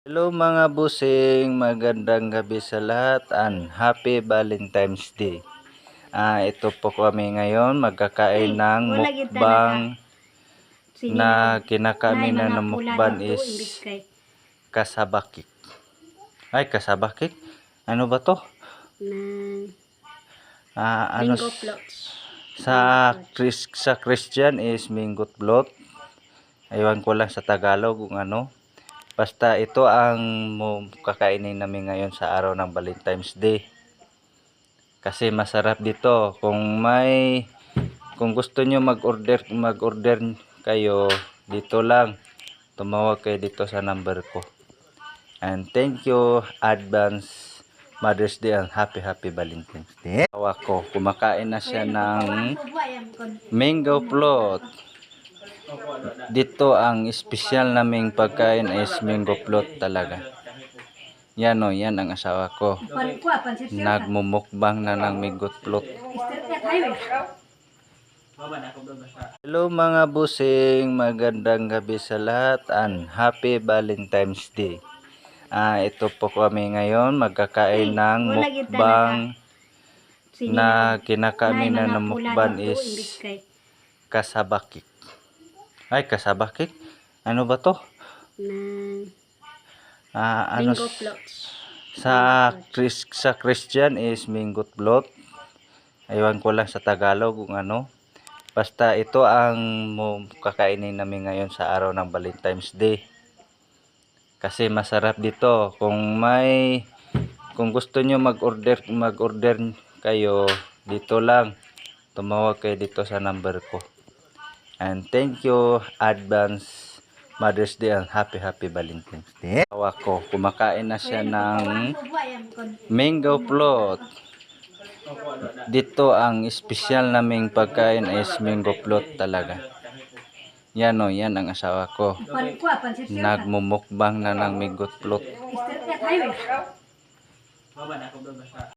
Hello mga busing, magandang gabi sa lahat and Happy Valentine's Day. Ito po kami ngayon magkakain ng mukbang na kinakain na ng mukbang is kasabakik. Ay, kasabakik? Ano ba to? Ano Bingo floats. sa Christian is minggot float. Aywan ko lang sa Tagalog kung ano. Basta ito ang kakainin namin ngayon sa araw ng Valentine's Day. Kasi masarap dito. Kung gusto nyo mag-order kayo dito lang. Tumawag kayo dito sa number ko. And thank you advance Mother's Day and Happy Valentine's Day. Tawa ko, kumakain na siya ng mango float. Dito ang espesyal naming pagkain is mango float talaga. Yan o, yan ang asawa ko. Nagmumukbang na ng mango float. Hello mga busing, magandang gabi sa lahat and Happy Valentine's Day. Ito po kami ngayon magkakain ng mukbang na kinakain na ng mukbang is kasabakik. Ay, kasabakik? Ano ba to? Bingo floats. Sa Christian is minggot float. Aywan ko lang sa Tagalog kung ano. Basta ito ang kakainin namin ngayon sa araw ng Valentine's Day. Kasi masarap dito. Kung gusto nyo mag-order kayo dito lang. Tumawag kayo dito sa number ko. And thank you advance Mother's Day and Happy Valentine's Day. Tawa ko, kumakain na siya ng mango float. Dito ang espesyal naming pagkain is mango float talaga. Yan o, yan ang asawa ko. Nagmumukbang na ng mango float.